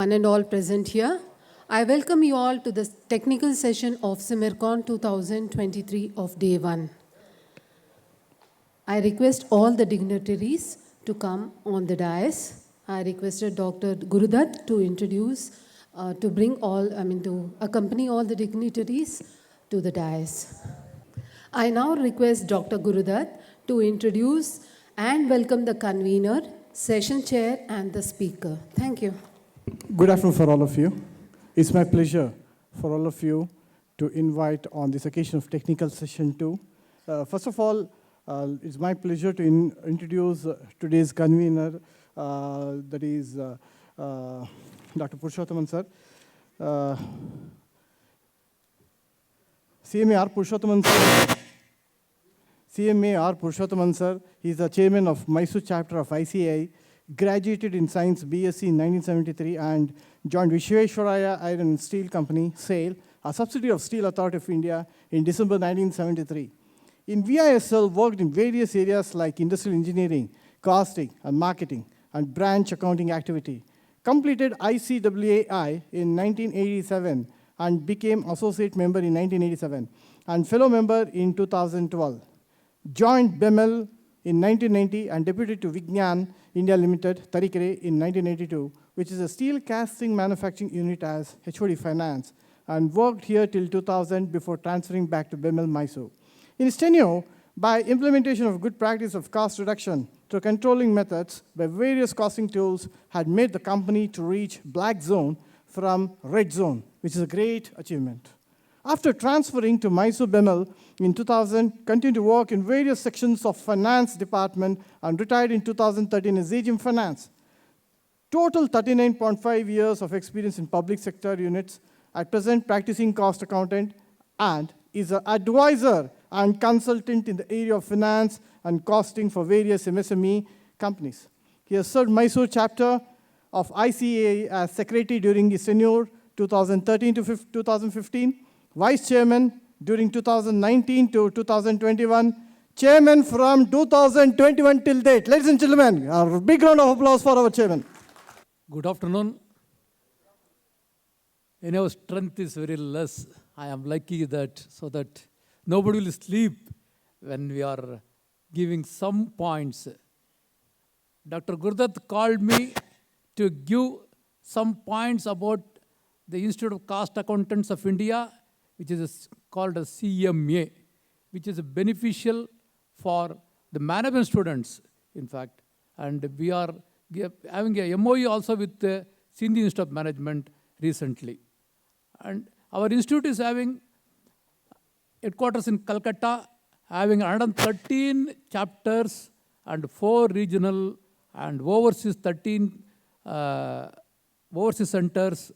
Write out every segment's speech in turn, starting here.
One and all present here. I welcome you all to the technical session of SIMIRCON 2023 of Day 1. I request all the dignitaries to come on the dais. I requested Dr. Gurudat to introduce, to accompany all the dignitaries to the dais. I now request Dr. Gurudat to introduce and welcome the convener, session chair, and the speaker. Thank you. Good afternoon for all of you. It's my pleasure for all of you to invite on this occasion of technical session 2. First of all, it's my pleasure to introduce today's convener, that is Dr. Purushothaman sir. CMA R. Purushothaman sir. He is the chairman of Mysore chapter of ICAI, graduated in Science BSc in 1973 and joined Vishweshwaraya Iron and Steel Company, SAIL, a subsidiary of Steel Authority of India, in December 1973. In VISL, worked in various areas like industrial engineering, costing and marketing, and branch accounting activity. Completed ICWAI in 1987 and became associate member in 1987 and fellow member in 2012. Joined BEML in 1990 and deputed to Vignan India Limited, Tarikere, in 1982, which is a steel casting manufacturing unit as HOD Finance, and worked here till 2000 before transferring back to BEML Mysore. In his tenure, by implementation of good practice of cost reduction through controlling methods by various costing tools, had made the company to reach black zone from red zone, which is a great achievement. After transferring to Mysore BEML in 2000, continued to work in various sections of finance department and retired in 2013 as AGM Finance. Total 39.5 years of experience in public sector units, at present practicing cost accountant, and is an advisor and consultant in the area of finance and costing for various MSME companies. He has served Mysore chapter of ICAI as secretary during his tenure 2013 to 2015, Vice Chairman during 2019 to 2021, Chairman from 2021 till date. Ladies and gentlemen, a big round of applause for our Chairman. Good afternoon. Strength is very less. I am lucky that so that nobody will sleep when we are giving some points. Dr. Gurudat called me to give some points about the Institute of Cost Accountants of India, which is called a CMA, which is beneficial for the management students, in fact. And we are having a MOE also with the Sindhi Institute of Management recently. And our institute is having headquarters in Calcutta, having 113 chapters and 4 regional and overseas 13 overseas centers.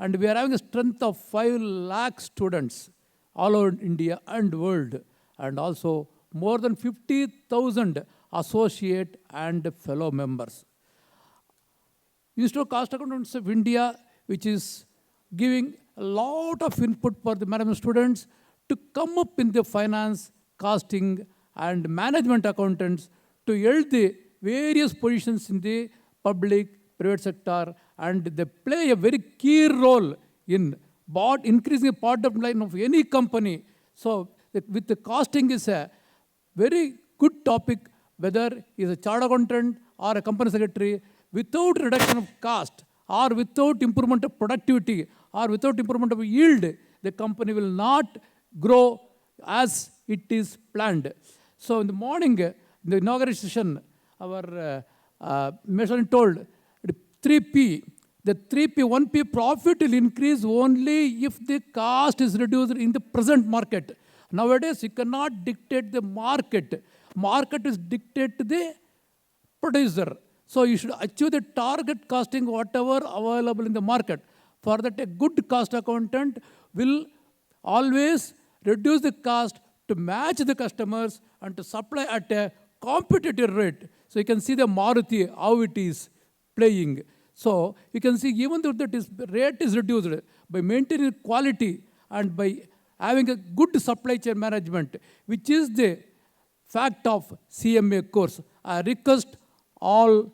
And we are having a strength of 5 lakh students all over India and world, and also more than 50,000 associate and fellow members. Institute of Cost Accountants of India, which is giving a lot of input for the management students to come up in the finance, costing, and management accountants to hold the various positions in the public, private sector, and they play a very key role in increasing the bottom line of any company. So with the costing is a very good topic, whether he is a chartered accountant or a company secretary. Without reduction of cost or without improvement of productivity or without improvement of yield, the company will not grow as it is planned. So in the morning, in the inauguration session, our Mason told 3P. The 3P, 1P profit will increase only if the cost is reduced in the present market. Nowadays, you cannot dictate the market. Market is dictate to the producer. So you should achieve the target costing whatever available in the market. For that, a good cost accountant will always reduce the cost to match the customers and to supply at a competitive rate. So you can see the Maruti, how it is playing. So you can see even though that rate is reduced, by maintaining quality and by having a good supply chain management, which is the fact of CMA course. I request all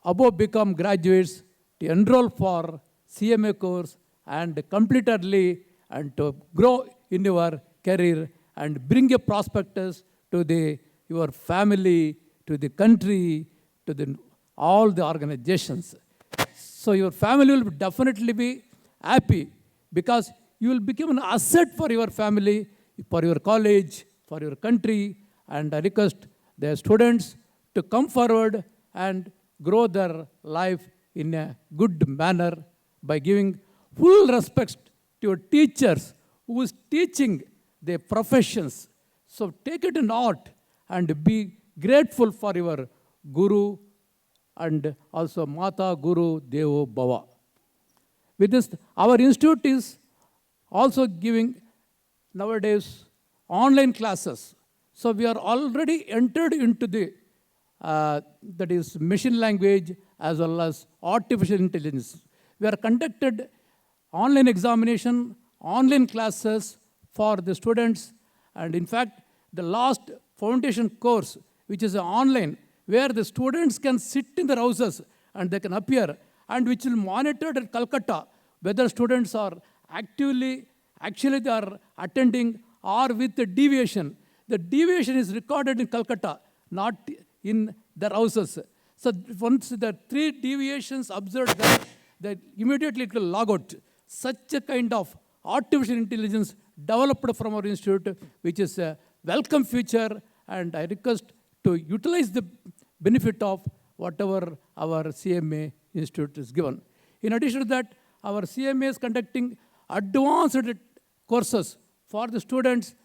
above become graduates to enroll for CMA course and complete early and to grow in your career and bring a prospectus to your family, to the country, to all the organizations. So your family will definitely be happy because you will become an asset for your family, for your college, for your country. And I request the students to come forward and grow their life in a good manner by giving full respect to your teachers who is teaching their professions. So take it in heart and be grateful for your guru and also Mata Guru Devo Bhava. With this, our institute is also giving nowadays online classes. So we are already entered into that is machine language as well as artificial intelligence. We are conducted online examination, online classes for the students, and in fact, the last foundation course, which is online, where the students can sit in their houses and they can appear, and which will monitor at Calcutta whether students are actually they are attending or with the deviation. The deviation is recorded in Calcutta, not in their houses. So once the 3 deviations observed, that immediately it will log out. Such a kind of artificial intelligence developed from our institute, which is a welcome feature, and I request to utilize the benefit of whatever our CMA institute is given. In addition to that, our CMA is conducting advanced courses for the students.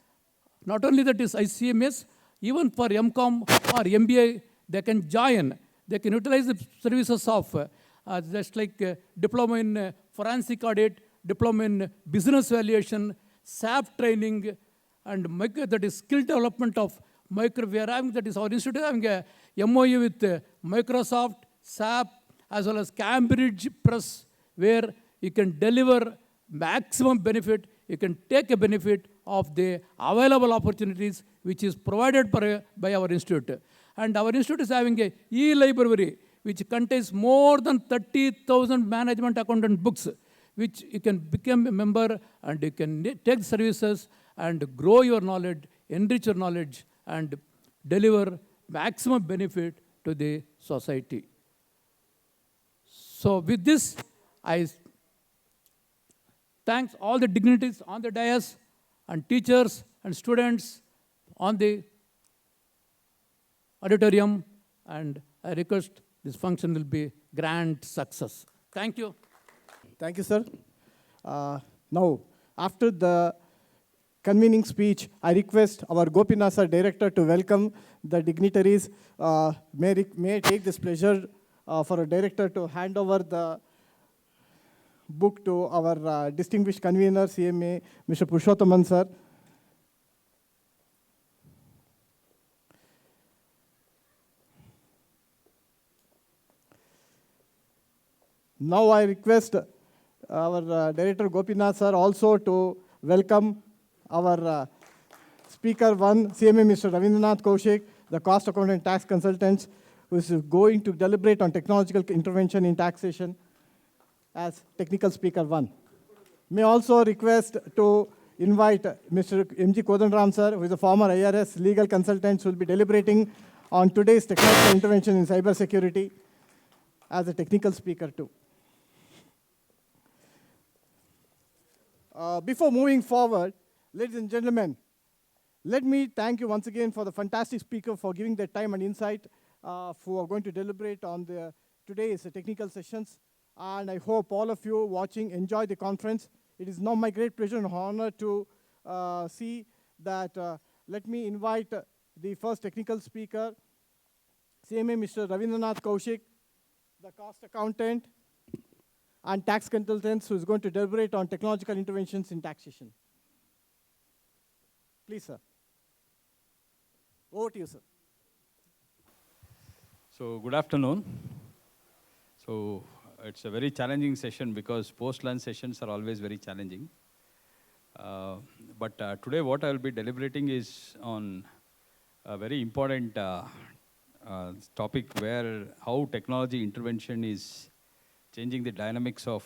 Not only that is ICMS, even for MCOM or MBA, they can join. They can utilize the services of just like diploma in forensic audit, diploma in business valuation, SAP training, and that is skill development of micro. We are having, that is our institute having a MOU with Microsoft, SAP, as well as Cambridge Press, where you can deliver maximum benefit. You can take a benefit of the available opportunities which is provided by our institute. And our institute is having a e-library which contains more than 30,000 management accountant books, which you can become a member and you can take services and grow your knowledge, enrich your knowledge, and deliver maximum benefit to the society. So with this, I thank all the dignitaries on the dais and teachers and students on the auditorium, and I request this function will be grand success. Thank you. Thank you, sir. Now, after the convening speech, I request our Gopinath sir, director, to welcome the dignitaries. May I take this pleasure for a director to hand over the book to our distinguished convener, CMA, Mr. Purushothaman sir. Now I request our director Gopinath sir also to welcome our speaker one, CMA Mr. Ravindranath Kaushik, the cost accountant tax consultant, who is going to deliberate on technological intervention in taxation as technical speaker one. May also request to invite Mr. M.G. Kodandaram sir, who is a former IRS legal consultant, who will be deliberating on today's technological intervention in cyber security as a technical speaker too. Before moving forward, ladies and gentlemen, let me thank you once again for the fantastic speaker for giving their time and insight for going to deliberate on today's technical sessions. And I hope all of you watching enjoy the conference. It is now my great pleasure and honor to see that. Let me invite the first technical speaker, CMA Mr. Ravindranath Kaushik, the cost accountant and tax consultants, who is going to deliberate on technological interventions in taxation. Please, sir. Over to you, sir. So, good afternoon. So, it's a very challenging session because post-lunch sessions are always very challenging. But today what I will be deliberating is on a very important topic where how technology intervention is changing the dynamics of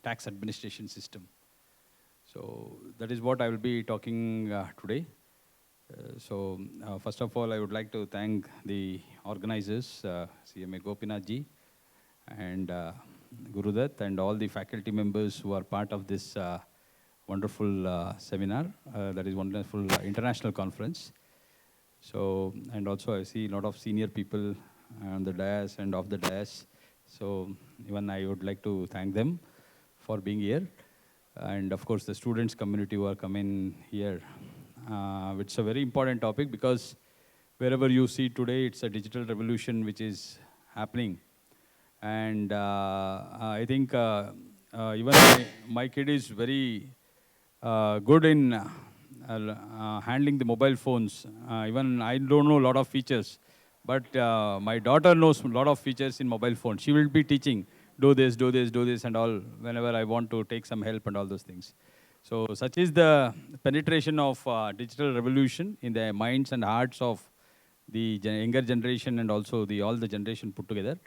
tax administration system. So that is what I will be talking today. First of all, I would like to thank the organizers, CMA Gopinath ji and Gurudat, and all the faculty members who are part of this wonderful seminar, that is wonderful international conference. So, and also I see a lot of senior people on the dais and off the dais. So even I would like to thank them for being here. And of course, the students community who are coming here. It's a very important topic because wherever you see today, it's a digital revolution which is happening. And I think even my kid is very good in handling the mobile phones. Even I don't know a lot of features, but my daughter knows a lot of features in mobile phone. She will be teaching, do this, do this, do this, and all, whenever I want to take some help and all those things. So such is the penetration of digital revolution in the minds and hearts of the younger generation and also all the generation put together.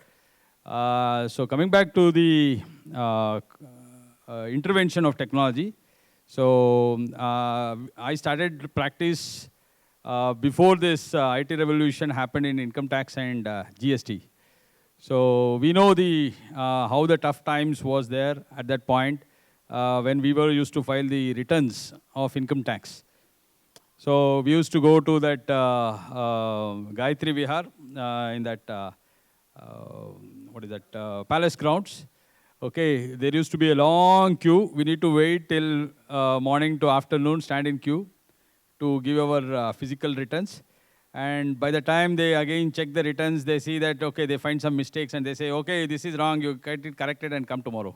So coming back to the intervention of technology. So I started practice before this IT revolution happened in income tax and GST. So we know how the tough times was there at that point when we were used to file the returns of income tax. So we used to go to that Gayatri Vihar in that, palace grounds. Okay, there used to be a long queue. We need to wait till morning to afternoon, stand in queue to give our physical returns. And by the time they again check the returns, they see that, okay, they find some mistakes and they say, okay, this is wrong, you get it corrected and come tomorrow.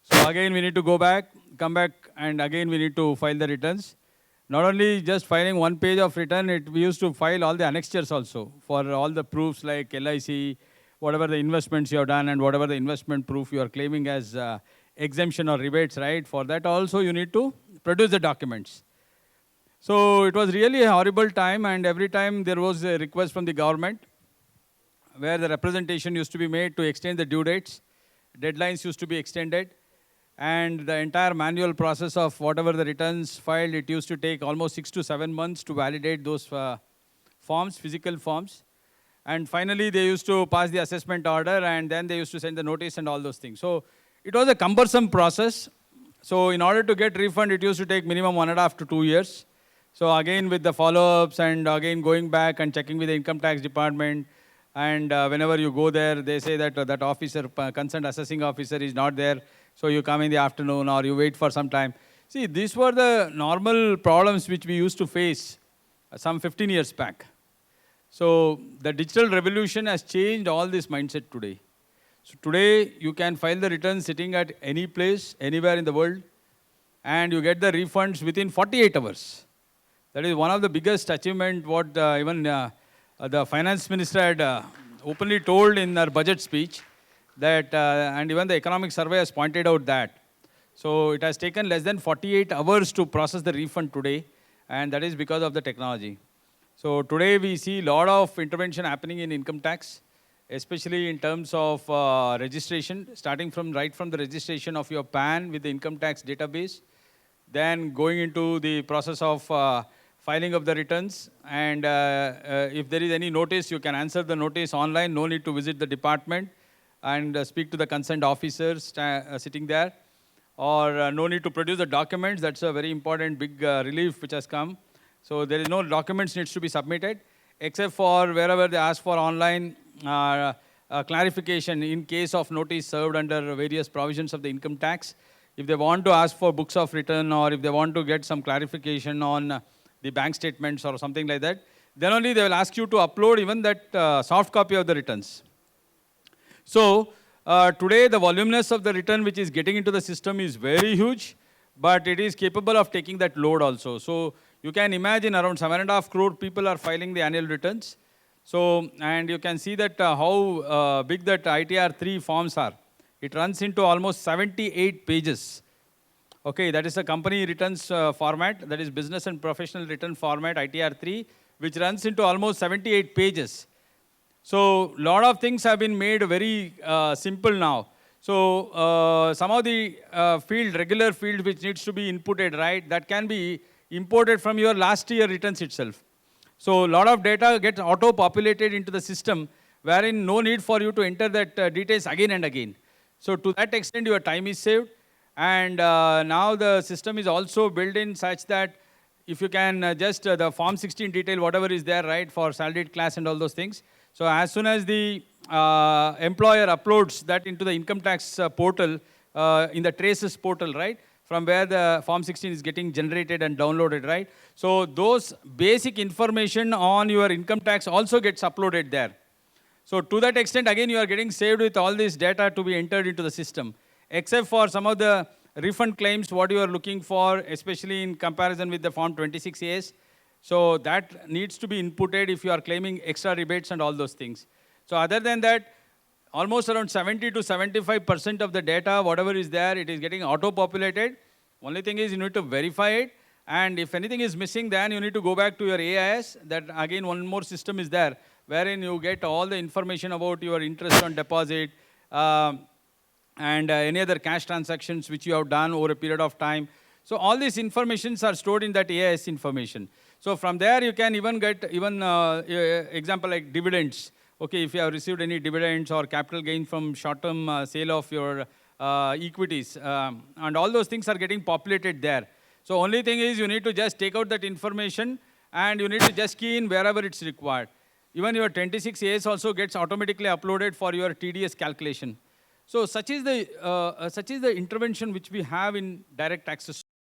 So again, we need to go back, come back, and again we need to file the returns. Not only just filing one page of return, we used to file all the annexures also for all the proofs like LIC, whatever the investments you have done and whatever the investment proof you are claiming as exemption or rebates, right? For that also you need to produce the documents. So it was really a horrible time, and every time there was a request from the government where the representation used to be made to extend the due dates. Deadlines used to be extended, and the entire manual process of whatever the returns filed, it used to take almost 6 to 7 months to validate those forms, physical forms. And finally, they used to pass the assessment order, and then they used to send the notice and all those things. So it was a cumbersome process. So in order to get refund, it used to take minimum 1.5 to 2 years. So again, with the follow-ups and again going back and checking with the income tax department, and whenever you go there, they say that that officer, concerned assessing officer is not there. So you come in the afternoon or you wait for some time. See, these were the normal problems which we used to face some 15 years back. So the digital revolution has changed all this mindset today. So today you can file the return sitting at any place, anywhere in the world, and you get the refunds within 48 hours. That is one of the biggest achievement what even the finance minister had openly told in her budget speech, that, and even the economic survey has pointed out that. So it has taken less than 48 hours to process the refund today, and that is because of the technology. So today we see a lot of intervention happening in income tax, especially in terms of registration, starting from right from the registration of your PAN with the income tax database, then going into the process of filing of the returns, and if there is any notice, you can answer the notice online, no need to visit the department and speak to the concerned officers sitting there, or no need to produce the documents. That's a very important big relief which has come. So there is no documents needs to be submitted, except for wherever they ask for online clarification in case of notice served under various provisions of the income tax. If they want to ask for books of return, or if they want to get some clarification on the bank statements or something like that, then only they will ask you to upload even that soft copy of the returns. So today the voluminous of the return which is getting into the system is very huge, but it is capable of taking that load also. So you can imagine around 7.5 crore people are filing the annual returns. So, and you can see that how big that ITR 3 forms are. It runs into almost 78 pages. Okay, that is a company returns format, that is business and professional return format, ITR 3, which runs into almost 78 pages. So, lot of things have been made very simple now. So some of the regular field which needs to be inputted, right, that can be imported from your last year returns itself. So a lot of data gets auto-populated into the system, wherein no need for you to enter that details again and again. So to that extent, your time is saved. And now the system is also built in such that if you can the Form 16 detail, whatever is there, right, for salaried class and all those things. So as soon as the employer uploads that into the income tax portal, in the traces portal, right, from where the Form 16 is getting generated and downloaded, right? So those basic information on your income tax also gets uploaded there. So to that extent, again, you are getting saved with all this data to be entered into the system, except for some of the refund claims, what you are looking for, especially in comparison with the Form 26As. So that needs to be inputted if you are claiming extra rebates and all those things. So other than that, almost around 70 to 75% of the data, whatever is there, it is getting auto-populated. Only thing is you need to verify it. And if anything is missing, then you need to go back to your AIS. That again, one more system is there, wherein you get all the information about your interest on deposit, and any other cash transactions which you have done over a period of time. So all these informations are stored in that AIS information. So from there, you can even get example like dividends. Okay, if you have received any dividends or capital gain from short-term sale of your equities, and all those things are getting populated there. So only thing is you need to just take out that information and you need to just key in wherever it's required. Even your 26As also gets automatically uploaded for your TDS calculation. So such is the intervention which we have in direct taxes.